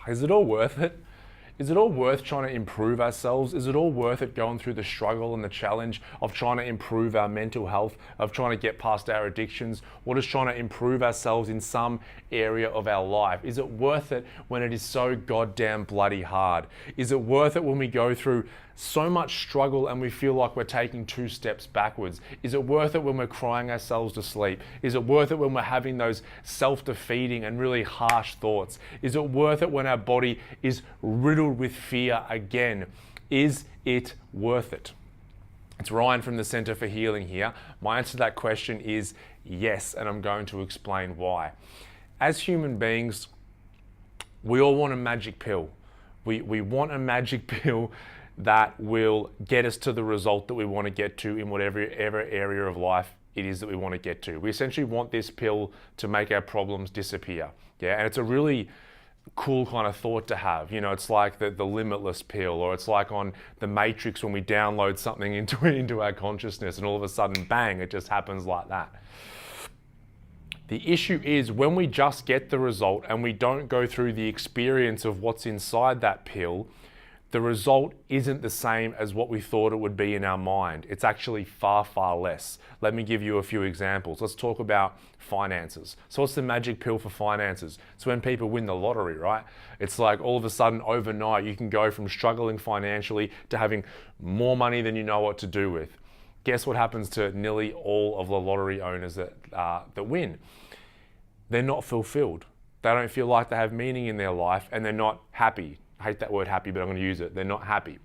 Is it all worth it? Is it all worth trying to improve ourselves? Is it all worth it going through the struggle and the challenge of trying to improve our mental health, of trying to get past our addictions, or just trying to improve ourselves in some area of our life? Is it worth it when it is so goddamn bloody hard? Is it worth it when we go through so much struggle and we feel like we're taking 2 steps backwards? Is it worth it when we're crying ourselves to sleep? Is it worth it when we're having those self-defeating and really harsh thoughts? Is it worth it when our body is riddled with fear again? Is it worth it? It's Ryan from the Center for Healing here. My answer to that question is yes, and I'm going to explain why. As human beings, we all want a magic pill. We want a magic pill that will get us to the result that we want to get to in whatever area of life it is that we want to get to. We essentially want this pill to make our problems disappear. Yeah, and it's a really cool kind of thought to have. You know, it's like the limitless pill, or it's like on the Matrix when we download something into our consciousness and all of a sudden, bang, it just happens like that. The issue is when we just get the result and we don't go through the experience of what's inside that pill, the result isn't the same as what we thought it would be in our mind. It's actually far, far less. Let me give you a few examples. Let's talk about finances. So what's the magic pill for finances? It's when people win the lottery, right? It's like all of a sudden overnight you can go from struggling financially to having more money than you know what to do with. Guess what happens to nearly all of the lottery owners that win? They're not fulfilled. They don't feel like they have meaning in their life, and they're not happy. I hate that word happy, but I'm going to use it. They're not happy.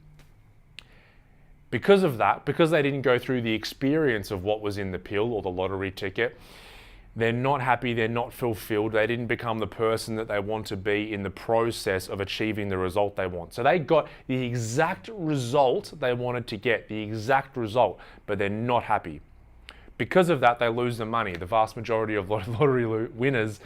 Because of that, because they didn't go through the experience of what was in the pill or the lottery ticket, they're not happy, they're not fulfilled, they didn't become the person that they want to be in the process of achieving the result they want. So they got the exact result they wanted to get, the exact result, but they're not happy. Because of that, they lose the money. The vast majority of lottery winners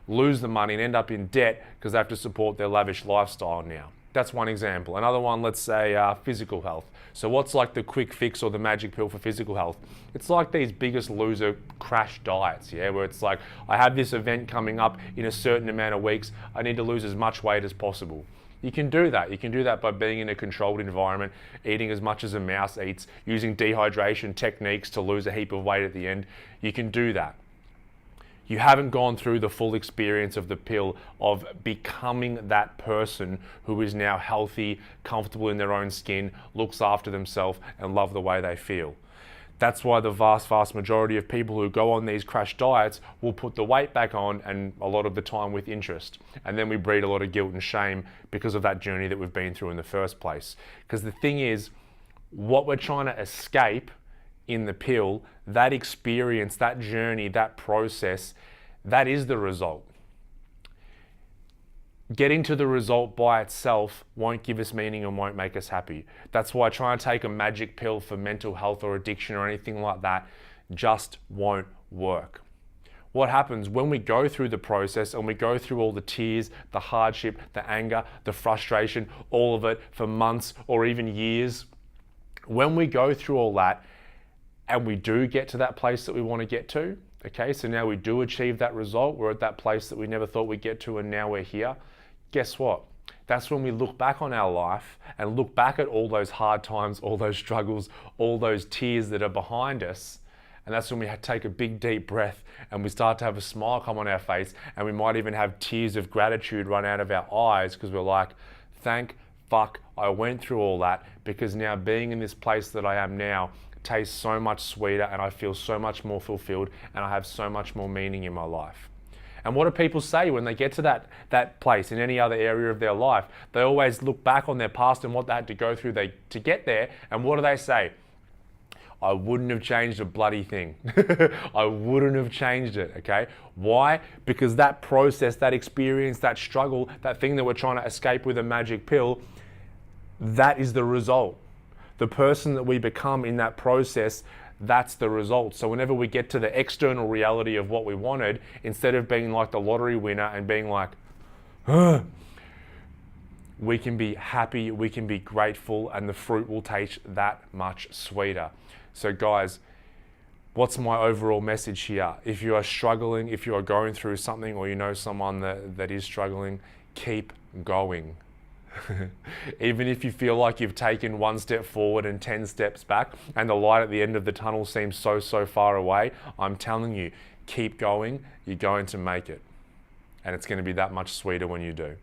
lose the money and end up in debt because they have to support their lavish lifestyle now. That's one example. Another one, let's say physical health. So what's like the quick fix or the magic pill for physical health? It's like these Biggest Loser crash diets, yeah, where it's like, I have this event coming up in a certain amount of weeks, I need to lose as much weight as possible. You can do that. You can do that by being in a controlled environment, eating as much as a mouse eats, using dehydration techniques to lose a heap of weight at the end. You can do that. You haven't gone through the full experience of the pill of becoming that person who is now healthy, comfortable in their own skin, looks after themselves, and love the way they feel. That's why the vast majority of people who go on these crash diets will put the weight back on, and a lot of the time with interest. And then we breed a lot of guilt and shame because of that journey that we've been through in the first place. Because the thing is, what we're trying to escape in the pill, that experience, that journey, that process, that is the result. Getting to the result by itself won't give us meaning and won't make us happy. That's why trying to take a magic pill for mental health or addiction or anything like that just won't work. What happens when we go through the process and we go through all the tears, the hardship, the anger, the frustration, all of it for months or even years, when we go through all that and we do get to that place that we want to get to, okay, so now we do achieve that result, we're at that place that we never thought we'd get to and now we're here. Guess what? That's when we look back on our life and look back at all those hard times, all those struggles, all those tears that are behind us. And that's when we take a big deep breath and we start to have a smile come on our face, and we might even have tears of gratitude run out of our eyes because we're like, thank fuck I went through all that, because now being in this place that I am now tastes so much sweeter and I feel so much more fulfilled and I have so much more meaning in my life. And what do people say when they get to that place in any other area of their life? They always look back on their past and what they had to go through to get there, and what do they say? I wouldn't have changed a bloody thing. I wouldn't have changed it, okay? Why? Because that process, that experience, that struggle, that thing that we're trying to escape with a magic pill, that is the result. The person that we become in that process, that's the result. So whenever we get to the external reality of what we wanted, instead of being like the lottery winner and being like, we can be happy, we can be grateful, and the fruit will taste that much sweeter. So guys, what's my overall message here? If you are struggling, if you are going through something, or you know someone that is struggling, keep going. Even if you feel like you've taken one step forward and 10 steps back and the light at the end of the tunnel seems so far away, I'm telling you, keep going, you're going to make it. And it's going to be that much sweeter when you do.